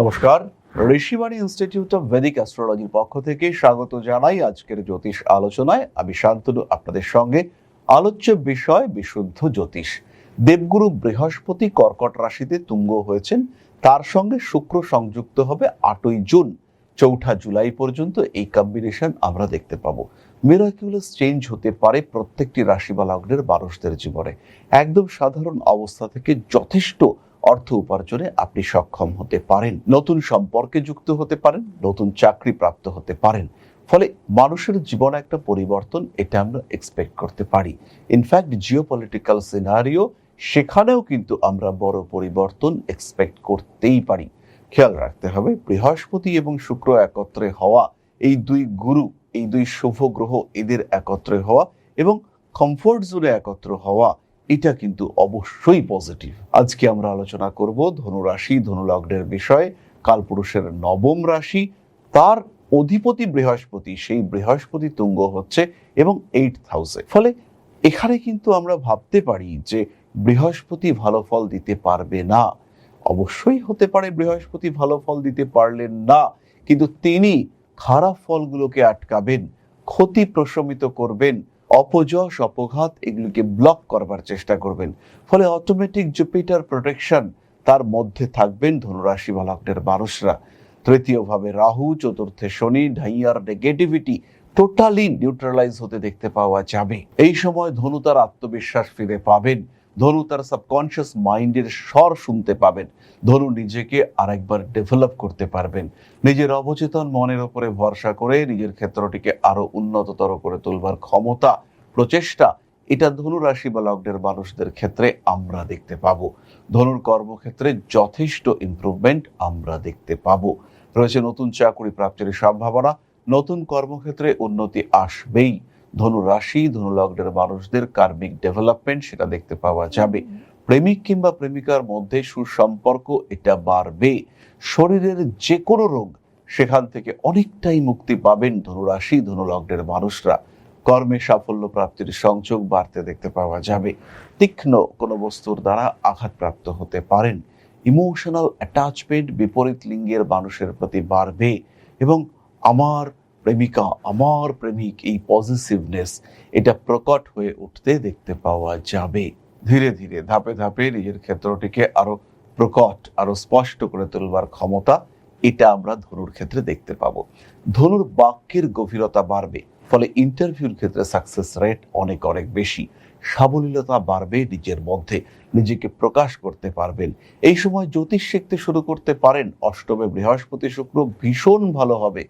নমস্কার, Rishibani institute of Vedic অ্যাস্ট্রোলজির পক্ষ থেকে স্বাগত জানাই আজকের জ্যোতিষ আলোচনায়। আমি শান্তনু আপনাদের সঙ্গে। আলোচ্য বিষয় বিশুদ্ধ জ্যোতিষ। দেবগুরু বৃহস্পতি কর্কট রাশিতে তুঙ্গ হয়েছেন, তার সঙ্গে শুক্র সংযুক্ত হবে 8ই জুন, 4 জুলাই পর্যন্ত এই কম্বিনেশন আমরা দেখতে পাবো। মিরাকুলাস চেঞ্জ হতে পারে প্রত্যেকটি রাশি বা লগ্নের মানুষদের জীবনে। একদম সাধারণ অবস্থা থেকে যথেষ্ট অর্থ উপার্জনে আপনি সক্ষম হতে পারেন, নতুন সম্পর্কে যুক্ত হতে পারেন, নতুন চাকরি প্রাপ্ত হতে পারেন। ফলে মানুষের জীবনে একটা পরিবর্তন এটা আমরা এক্সপেক্ট করতে পারি। ইনফ্যাক্ট জিওপলিটিক্যাল সিনারিও, সেখানেও কিন্তু আমরা বড় পরিবর্তন এক্সপেক্ট করতেই পারি। খেয়াল রাখতে হবে, বৃহস্পতি এবং শুক্র একত্রে হওয়া, এই দুই গুরু, এই দুই শুভ গ্রহ, এদের একত্রে হওয়া এবং কমফোর্ট জোনে একত্র হওয়া, এটা কিন্তু অবশ্যই পজিটিভ। আজকে আমরা আলোচনা করব ধনু রাশি, ধনু লগ্নের বিষয়ে। কালপুরুষের নবম রাশি, তার অধিপতি বৃহস্পতি, সেই বৃহস্পতি তুঙ্গ হচ্ছে এবং 8th হাউসে। ফলে এখানে কিন্তু আমরা ভাবতে পারি যে বৃহস্পতি ভালো ফল দিতে পারবে না। অবশ্যই হতে পারে বৃহস্পতি ভালো ফল দিতে পারলেন না, কিন্তু তিনি খারাপ ফলগুলোকে আটকাবেন, ক্ষতি প্রশমিত করবেন, অপযশ অপঘাত এগুলিকে ব্লক করবার চেষ্টা করবেন। ফলে অটোমেটিক জুপিটার প্রোটেকশন তার মধ্যে থাকবেন ধনুরাশি বা লগ্নের মানুষরা। তৃতীয় ভাবে রাহু, চতুর্থে শনি, ঢাইয়ার নেগেটিভিটি টোটালি নিউট্রালাইজ হতে দেখতে পাওয়া যাবে। এই সময় ধনু তার আত্মবিশ্বাস ফিরে পাবেন, ধনু তার সাবকনশিয়াস মাইন্ডের স্বর শুনতে পাবেন, ধনু নিজেকে আরেকবার ডেভেলপ করতে পারবেন। নিজের অবচেতন মনের উপরে ভরসা করে নিজের ক্ষেত্রটিকে আরো উন্নততর করে তুলবার ক্ষমতা, প্রচেষ্টা, এটা ধনু রাশি বা লগ্নের মানুষদের ক্ষেত্রে আমরা দেখতে পাবো। ধনুর কর্মক্ষেত্রে যথেষ্ট ইমপ্রুভমেন্ট আমরা দেখতে পাবো। রয়েছে নতুন চাকরি প্রাপ্তির সম্ভাবনা, নতুন কর্মক্ষেত্রে উন্নতি আসবেই। ধনু রাশি, ধনু লগ্নের মানুষদের কার্মিক ডেভেলপমেন্ট সেটা দেখতে পাওয়া যাবে। প্রেমিক কিংবা প্রেমিকার মধ্যে সুসম্পর্ক এটা বাড়বে। শরীরের যে কোনো রোগ, সেখান থেকে অনেকটাই মুক্তি পাবেন ধনু রাশি, ধনু লগ্নের মানুষরা। কর্মে সাফল্য প্রাপ্তির সংযোগ বাড়তে দেখতে পাওয়া যাবে। তীক্ষ্ণ কোনো বস্তুর দ্বারা আঘাতপ্রাপ্ত হতে পারেন। ইমোশনাল অ্যাটাচমেন্ট বিপরীত লিঙ্গের মানুষের প্রতি বাড়বে এবং আমার প্রেমিকা, আমার প্রেমিক, এই পজিটিভনেস এটা প্রকট হয়ে উঠতে দেখতে পাওয়া যাবে। ধীরে ধীরে ধাপে ধাপে নিজের ক্ষেত্রটিকে আরো প্রকট, আরো স্পষ্ট করে তুলবার ক্ষমতা, এটা আমরা ধনুর ক্ষেত্রে দেখতে পাবো। ধনুর বাক্যের গভীরতা বাড়বে, ফলে ইন্টারভিউর ক্ষেত্রে সাকসেস রেট অনেক অনেক বেশি। সাবলীলতা বাড়বে নিজের মধ্যে, নিজেকে প্রকাশ করতে পারবেন। এই সময় জ্যোতিষ শিখতে শুরু করতে পারেন। অষ্টমে বৃহস্পতি শুক্র ভীষণ ভালো হবে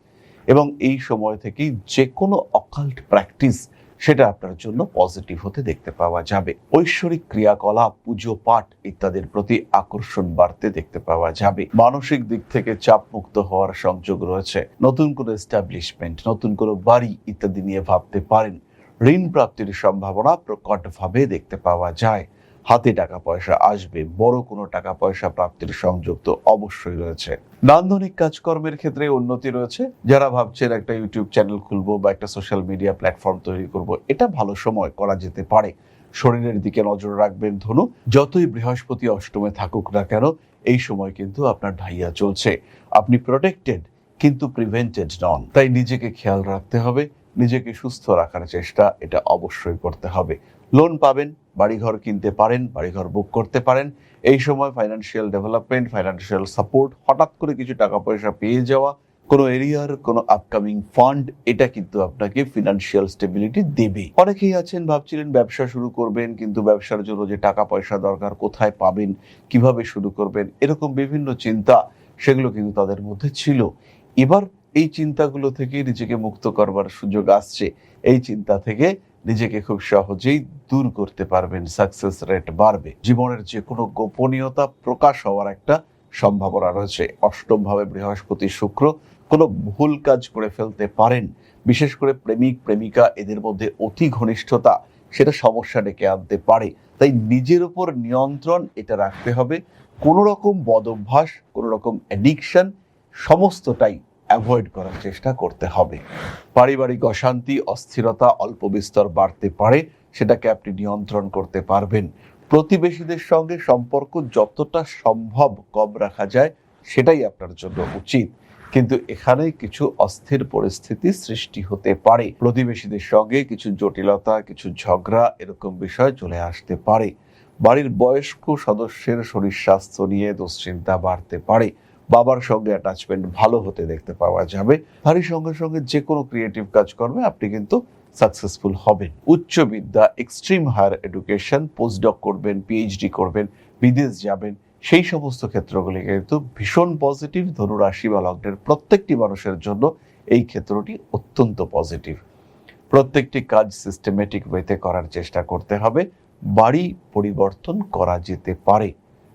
এবং এই সময় থেকেই যে কোনো অকাল্ট প্র্যাকটিস সেটা আপনার জন্য পজিটিভ হতে দেখতে পাওয়া যাবে। ঐশ্বরিক ক্রিয়াকলাপ, পুজো পাঠ ইত্যাদির প্রতি আকর্ষণ বাড়তে দেখতে পাওয়া যাবে। মানসিক দিক থেকে চাপ মুক্ত হওয়ার সংযোগ রয়েছে। নতুন কোনো এস্টাবলিশমেন্ট, নতুন কোনো বাড়ি ইত্যাদি নিয়ে ভাবতে পারেন। ঋণ প্রাপ্তির সম্ভাবনা প্রকটভাবে দেখতে পাওয়া যায়। হাতে টাকা পয়সা আসবে, বড় কোনো টাকা পয়সা প্রাপ্তির সংযোগ তো অবশ্যই রয়েছে। নান্দনিক কাজকর্মের ক্ষেত্রে উন্নতি রয়েছে। যারা ভাবছেন একটা ইউটিউব চ্যানেল খুলবো বা একটা সোশ্যাল মিডিয়া প্ল্যাটফর্ম তৈরি করব, এটা ভালো সময় করা যেতে পারে। শরীরের দিকে নজর রাখবেন ধনু। যতই বৃহস্পতি অষ্টমে থাকুক না কেন, এই সময় কিন্তু আপনার ঢাইয়া চলছে। আপনি প্রোটেক্টেড কিন্তু প্রিভেন্টেড নন। তাই নিজেকে খেয়াল রাখতে হবে, নিজেকে সুস্থ রাখার চেষ্টা এটা অবশ্যই করতে হবে। লোন পাবেন, বাড়িঘর কিনতে পারেন, বাড়িঘর বুক করতে পারেন। এই সময় ফাইন্যান্সিয়াল ডেভেলপমেন্ট, ফাইন্যান্সিয়াল সাপোর্ট, হঠাৎ করে কিছু টাকা পয়সা পেয়ে যাওয়া, কোনো এরিয়ার কোনো আপকামিং ফান্ড, এটা কিন্তু আপনাকে ফিনান্সিয়াল স্টেবিলিটি দেবে। অনেকেই আছেন ভাবছিলেন ব্যবসা শুরু করবেন, কিন্তু ব্যবসার জন্য যে টাকা পয়সা দরকার, কোথায় পাবেন, কিভাবে শুরু করবেন, এরকম বিভিন্ন চিন্তা সেগুলো কিন্তু তাদের মধ্যে ছিল। এবার এই চিন্তাগুলো থেকে নিজেকে মুক্ত করবার সুযোগ আসছে। এই চিন্তা থেকে নিজেকে খুব সহজেই দূর করতে পারবেন, সাকসেস রেট বাড়বে। জীবনের যে কোনো গোপনীয়তা প্রকাশ হওয়ার একটা সম্ভাবনা রয়েছে। অষ্টম ভাবে বৃহস্পতি শুক্র, কোনো ভুল কাজ করে ফেলতে পারেন। বিশেষ করে প্রেমিক প্রেমিকা এদের মধ্যে অতি ঘনিষ্ঠতা সেটা সমস্যা ডেকে আনতে পারে। তাই নিজের উপর নিয়ন্ত্রণ এটা রাখতে হবে। কোনো রকম বদ অভ্যাস, কোনো রকম অ্যাডিকশন, সমস্তটাই অ্যাভয়েড করার চেষ্টা করতে হবে। পারিবারিক অশান্তি, অস্থিরতা অল্প বিস্তর বাড়তে পারে, সেটাকে আপনি নিয়ন্ত্রণ করতে পারবেন। প্রতিবেশীদের সঙ্গে সম্পর্ক যতটা সম্ভব কম রাখা যায় সেটাই আপনার জন্য উচিত। কিন্তু এখানে কিছু অস্থির পরিস্থিতি সৃষ্টি হতে পারে, প্রতিবেশীদের সঙ্গে কিছু জটিলতা, কিছু ঝগড়া এরকম বিষয় চলে আসতে পারে। বাড়ির বয়স্ক সদস্যের শরীর স্বাস্থ্য নিয়ে দুশ্চিন্তা বাড়তে পারে। বাবার সঙ্গে অ্যাটাচমেন্ট ভালো হতে দেখতে পাওয়া যাবে। তারই সঙ্গে সঙ্গে যে কোনো ক্রিয়েটিভ কাজকর্মে আপনি কিন্তু সাকসেসফুল হবেন। উচ্চ বিদ্যা, এক্সট্রিম হায়ার এডুকেশন, পোস্টডক করবেন, পিএইচডি করবেন, বিদেশ যাবেন, সেই সমস্ত ক্ষেত্রগুলি কিন্তু ভীষণ পজিটিভ। ধনু রাশি বা লগ্নের প্রত্যেকটি মানুষের জন্য এই ক্ষেত্রটি অত্যন্ত পজিটিভ। প্রত্যেকটি কাজ সিস্টেমেটিক ওয়েতে করার চেষ্টা করতে হবে। বাড়ি পরিবর্তন করা যেতে পারে।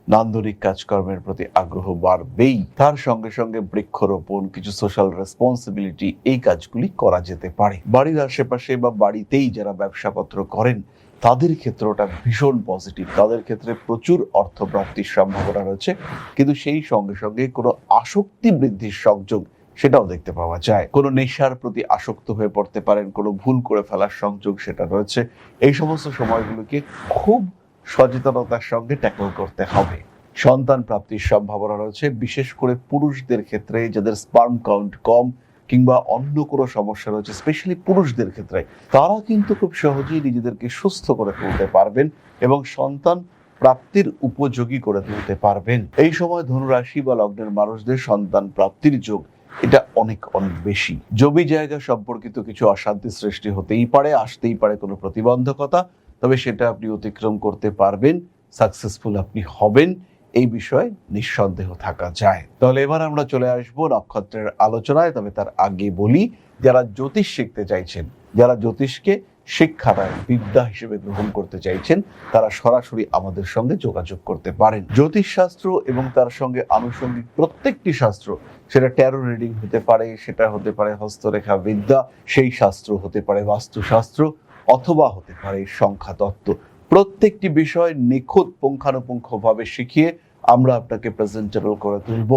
নান্দনিক কাজকর্মের প্রতি আগ্রহ বাড়বেই। তার সঙ্গে সঙ্গে বৃক্ষরোপণ, কিছু সোশ্যাল রেসপন্সিবিলিটি, এই কাজগুলি করা যেতে পারে। বাড়ির আশেপাশে বা বাড়িতেই যারা ব্যবসাপত্র করেন তাদের ক্ষেত্রটা ভীষণ পজিটিভ। তাদের ক্ষেত্রে প্রচুর অর্থ প্রাপ্তির সম্ভাবনা রয়েছে, কিন্তু সেই সঙ্গে সঙ্গে কোনো আসক্তি বৃদ্ধির সংযোগ সেটাও দেখতে পাওয়া যায়। কোনো নেশার প্রতি আসক্ত হয়ে পড়তে পারেন, কোনো ভুল করে ফেলার সংযোগ সেটা রয়েছে। এই সমস্ত সময়গুলোকে খুব সচেতনতার সঙ্গে ট্যাকল করতে হবে। সন্তান প্রাপ্তির সম্ভাবনা রয়েছে, বিশেষ করে পুরুষদের ক্ষেত্রে যাদের স্পার্ম কাউন্ট কম কিংবা অন্য কোনো সমস্যা রয়েছে, স্পেশালি পুরুষদের ক্ষেত্রে, তারা কিন্তু খুব সহজেই নিজেদেরকে সুস্থ করে তুলতে পারবেন এবং সন্তান প্রাপ্তির উপযোগী করে তুলতে পারবেন। এই সময় ধনুরাশি বা লগ্নের মানুষদের সন্তান প্রাপ্তির যোগ এটা অনেক অনেক বেশি। জমি জায়গা সম্পর্কিত কিছু অশান্তি সৃষ্টি হতেই পারে, আসতেই পারে কোনো প্রতিবন্ধকতা, তবে সেটা আপনি অতিক্রম করতে পারবেন, সাকসেসফুল আপনি হবেন, এই বিষয়ে নিঃসন্দেহ থাকা যায়। তাহলে এবার আমরা চলে আসব নক্ষত্রের আলোচনায়। তবে তার আগে বলি, যারা জ্যোতিষ শিখতে চাইছেন, যারা জ্যোতিষকে শিক্ষাদায় বিদ্যা হিসেবে গ্রহণ করতে চাইছেন, তারা সরাসরি আমাদের সঙ্গে যোগাযোগ করতে পারেন। জ্যোতিষ শাস্ত্র এবং তার সঙ্গে আনুষঙ্গিক প্রত্যেকটি শাস্ত্র, সেটা ট্যারো রিডিং হতে পারে, সেটা হতে পারে হস্তরেখা বিদ্যা, সেই শাস্ত্র হতে পারে বাস্তুশাস্ত্র, অথবা হতে পারে সংখ্যা তত্ত্ব, প্রত্যেকটি বিষয় নিখুঁত পুঙ্খানুপুঙ্খভাবে শিখিয়ে আমরা আপনাকে প্রেজেন্টেবল করে তুলব।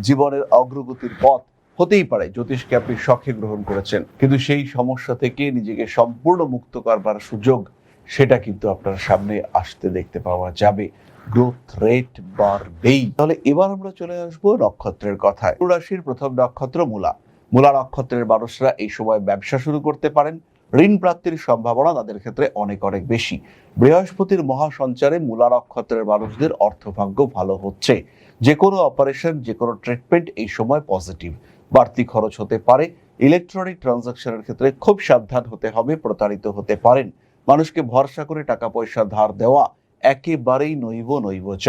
জীবনের অগ্রগতির পথ হতেই পারে জ্যোতিষকে আপনি শখে গ্রহণ করেছেন, কিন্তু সেই সমস্যা থেকে নিজেকে সম্পূর্ণ মুক্ত করবার সুযোগ সেটা কিন্তু আপনার সামনে আসতে দেখতে পাওয়া যাবে। গ্রোথ রেট বাড়বেই। তাহলে এবার আমরা চলে আসবো নক্ষত্রের কথায়। রাশির প্রথম নক্ষত্র মূলা। মূলা নক্ষত্রের মানুষরা এই সময় ব্যবসা শুরু করতে পারেন। ঋণ প্রাপ্তির সম্ভাবনা তাদের ক্ষেত্রে অনেক অনেক বেশি। বৃহস্পতির মহাসঞ্চারে মূলা নক্ষত্রের মানুষদের অর্থভাগ্য ভালো হচ্ছে। যে কোনো অপারেশন, যে কোনো ট্রিটমেন্ট এই সময় পজিটিভ। বাড়তি খরচ হতে পারে। ইলেকট্রনিক ট্রানজাকশনের ক্ষেত্রে খুব সাবধান হতে হবে, প্রতারিত হতে পারেন। মানুষকে ভরসা করে টাকা পয়সা ধার দেওয়া একেবারেই নৈব নৈব চ,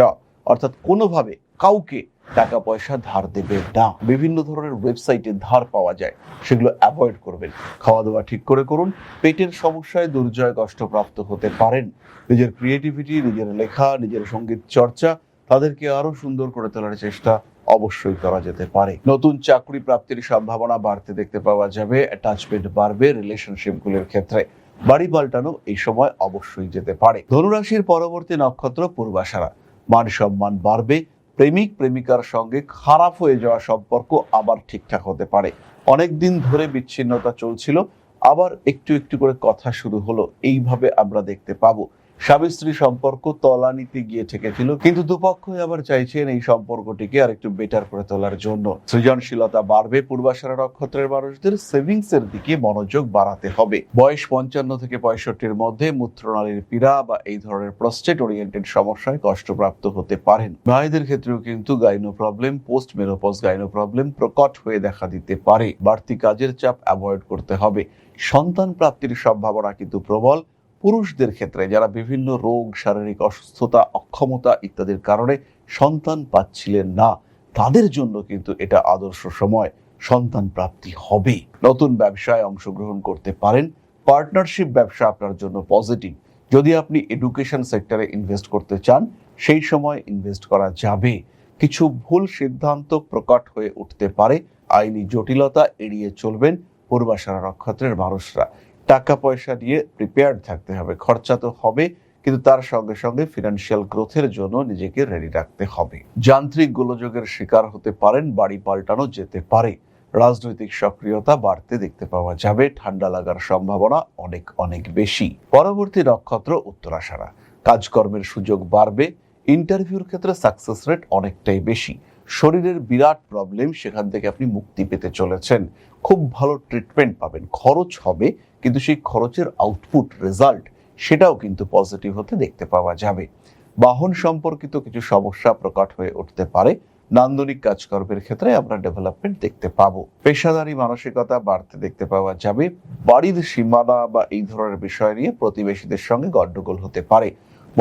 অর্থাৎ কোনোভাবে কাউকে টাকা পয়সা ধার দেবে না। বিভিন্ন ধরনের ওয়েবসাইটে ধার পাওয়া যায়, সেগুলো অ্যাভয়েড করবেন। খাওয়া দাওয়া ঠিক করে করুন। পেটের সমস্যায় দুর্জয় কষ্টপ্রাপ্ত হতে পারেন। নিজের ক্রিয়েটিভিটি, নিজের লেখা, নিজের সঙ্গীত চর্চা, তাদেরকে আরো সুন্দর করে তোলার চেষ্টা অবশ্যই করা যেতে পারে। নতুন চাকরি প্রাপ্তির সম্ভাবনা বাড়তে দেখতে পাওয়া যাবে। অ্যাটাচমেন্ট বাড়বে রিলেশনশিপগুলোর ক্ষেত্রে। বাড়ি পাল্টানো এই সময় অবশ্যই যেতে পারে। ধনুরাশির পরবর্তী নক্ষত্র পূর্বাষাঢ়া। মান সম্মান বাড়বে। প্রেমিক প্রেমিকার সঙ্গে খারাপ হয়ে যাওয়া সম্পর্ক আবার ঠিকঠাক হতে পারে। অনেক দিন ধরে বিচ্ছিন্নতা চলছিল, আবার একটু একটু করে কথা শুরু হলো, এইভাবে আমরা দেখতে পাবো। স্বামী স্ত্রী সম্পর্ক তলানিতে গিয়ে ঠেকেছিল, কিন্তু দুপক্ষই আবার চাইছেন এই সম্পর্কটিকে আর একটু বেটার করে তোলার জন্য। সৃজনশীলতা বাড়বে। পূর্বাষাঢ়া নক্ষত্রের মানুষদের সেভিংস এর দিকে মনোযোগ বাড়াতে হবে। বয়স 55 থেকে 65-র মধ্যে মূত্রনালীর পীড়া বা এই ধরনের প্রস্টেট ওরিয়েন্টেড সমস্যায় কষ্টপ্রাপ্ত হতে পারেন। মেয়েদের ক্ষেত্রেও কিন্তু gynae problem, post menopause gynae problem প্রকট হয়ে দেখা দিতে পারে। বাড়তি কাজের চাপ অ্যাভয়েড করতে হবে। সন্তান প্রাপ্তির সম্ভাবনা কিন্তু প্রবল। পুরুষদের ক্ষেত্রে যারা বিভিন্ন রোগ, শারীরিক অসুস্থতা, অক্ষমতা ইত্যাদির কারণে সন্তান পাচ্ছিলেন না, তাদের জন্য কিন্তু এটা আদর্শ সময়, সন্তান প্রাপ্তি হবে। নতুন ব্যবসায় অংশগ্রহণ করতে পারেন। পার্টনারশিপ ব্যবসা আপনার জন্য পজিটিভ। যদি আপনি এডুকেশন সেক্টরে ইনভেস্ট করতে চান, সেই সময় ইনভেস্ট করা যাবে। কিছু ভুল সিদ্ধান্ত প্রকট হয়ে উঠতে পারে। আইনি জটিলতা এড়িয়ে চলবেন পূর্বাষাঢ়া নক্ষত্রের মানুষরা। টাকা পয়সা নিয়ে প্রিপেয়ার্ড থাকতে হবে। খরচা তো হবে, কিন্তু তার সঙ্গে সঙ্গে ফিনান্সিয়াল গ্রোথের জন্য নিজেকে রেডি রাখতে হবে। যান্ত্রিক গোলযোগের শিকার হতে পারেন। বাড়ি পাল্টানো যেতে পারে। রাজনৈতিক সক্রিয়তা বাড়তে দেখতে পাওয়া যাবে। ঠান্ডা লাগার সম্ভাবনা অনেক অনেক বেশি। পরবর্তী নক্ষত্র উত্তরাষাঢ়া। কাজকর্মের সুযোগ বাড়বে। ইন্টারভিউর ক্ষেত্রে সাকসেস রেট অনেকটাই বেশি। শরীরের বিরাট প্রবলেম, সেখান থেকে আপনি মুক্তি পেতে চলেছেন। খুব ভালো ট্রিটমেন্ট পাবেন, খরচ হবে কিন্তু সেই খরচের আউটপুট রেজাল্ট সেটাও কিন্তু পজিটিভ হতে দেখতে পাওয়া যাবে। বাহন সম্পর্কিত কিছু সমস্যা প্রকট হয়ে উঠতে পারে। নান্দনিক কাজকর্মের ক্ষেত্রে আমরা ডেভেলপমেন্ট দেখতে পাবো। পেশাদারি মানসিকতা বাড়তে দেখতে পাওয়া যাবে। বাড়ির সীমানা বা এই ধরনের বিষয় নিয়ে প্রতিবেশীদের সঙ্গে গন্ডগোল হতে পারে।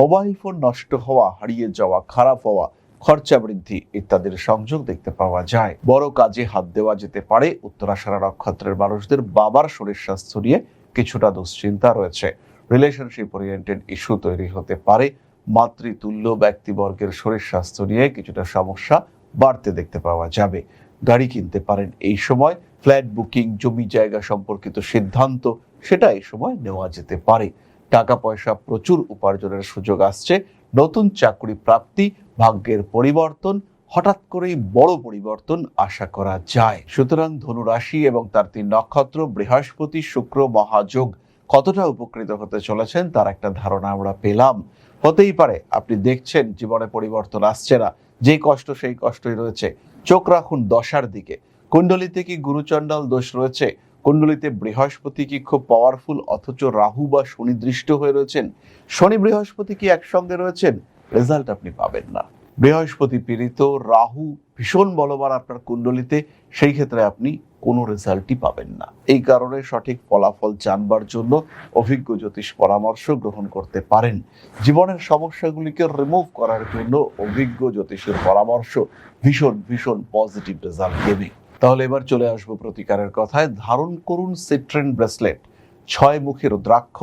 মোবাইল ফোন নষ্ট হওয়া, হারিয়ে যাওয়া, খারাপ হওয়া, খরচা বৃদ্ধি ইত্যাদির সংযোগ দেখতে পাওয়া যায়। বড় কাজে হাত দেওয়া যেতে পারে। উত্তরাষাঢ়া নক্ষত্রের মানুষদের বাবার শরীর স্বাস্থ্য নিয়ে কিছুটা দুশ্চিন্তা রয়েছে। রিলেশনশিপ ওরিয়েন্টেড ইস্যু তৈরি হতে পারে। মাতৃতুল্য ব্যক্তিবর্গের শরীর স্বাস্থ্য নিয়ে কিছুটা সমস্যা বাড়তে দেখতে পাওয়া যাবে। গাড়ি কিনতে পারেন এই সময়। ফ্ল্যাট বুকিং, জমি জায়গা সম্পর্কিত সিদ্ধান্ত সেটা এই সময় নেওয়া যেতে পারে। টাকা পয়সা প্রচুর উপার্জনের সুযোগ আসছে। নতুন চাকরি প্রাপ্তি, ভাগ্যের পরিবর্তন, হঠাৎ করেই বড় পরিবর্তন আশা করা যায়। সুতরাং ধনু রাশি এবং তার 3 নক্ষত্র, বৃহস্পতি শুক্র মহাযোগ কতটা উপকৃত হতে চলেছেন তার একটা ধারণা আমরা পেলাম। হতেই পারে আপনি দেখছেন জীবনে পরিবর্তন আসছে না, যে কষ্ট সেই কষ্টই রয়েছে। চোখ রাখুন দশার দিকে। কুণ্ডলিতে কি গুরুচণ্ডাল দোষ রয়েছে? কুণ্ডলিতে বৃহস্পতি কি খুব পাওয়ারফুল অথচ রাহু বা শনি দৃষ্ট হয়ে রয়েছেন? শনি বৃহস্পতি কি একসঙ্গে রয়েছেন? রেজাল্ট আপনি পাবেন না। বৃহস্পতি পীড়িত, রাহু ভীষণ বলবান আপনার কুণ্ডলিতে, সেই ক্ষেত্রে আপনি কোনো রেজাল্টই পাবেন না। এই কারণে সঠিক ফলাফল জানবার জন্য অভিজ্ঞ জ্যোতিষ পরামর্শ গ্রহণ করতে পারেন। জীবনের সমস্যাগুলিকে রিমুভ করার জন্য অভিজ্ঞ জ্যোতিষের পরামর্শ ভীষণ ভীষণ পজিটিভ রেজাল্ট দেবে। তাহলে এবার চলে আসবো প্রতিকারের কথায়। ধারণ করুন সিট্রেন ব্রেসলেট। 6 মুখী রুদ্রাক্ষ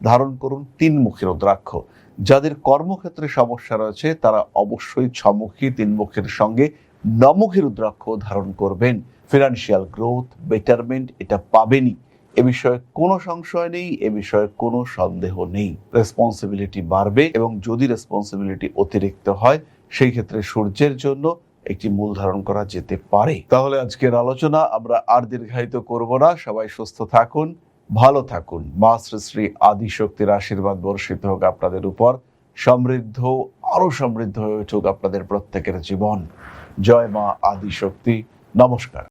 ধারণ করুন, 3 মুখী রুদ্রাক্ষ। যাদের কর্মক্ষেত্রে সমস্যা রয়েছে তারা অবশ্যই 6 মুখী 3 মুখের সঙ্গে 9 মুখী রুদ্রাক্ষ ধারণ করবেন। ফিনান্সিয়াল গ্রোথ, বেটারমেন্ট এটা পাবেনই। এ বিষয়ে কোনো সংশয় নেই, এ বিষয়ে কোনো সন্দেহ নেই। রেসপন্সিবিলিটি বাড়বে এবং যদি রেসপন্সিবিলিটি অতিরিক্ত হয় সেই ক্ষেত্রে সূর্যের জন্য একটি মূল ধারণ করা যেতে পারে। তাহলে আজকের আলোচনা আমরা আর দীর্ঘায়িত করব না। সবাই সুস্থ থাকুন, ভালো থাকুন। মা শ্রী শ্রী আদিশক্তির আশীর্বাদ বর্ষিত হোক আপনাদের উপর। সমৃদ্ধ, আরো সমৃদ্ধ হয়ে উঠুক আপনাদের প্রত্যেকের জীবন। জয় মা আদিশক্তি। নমস্কার।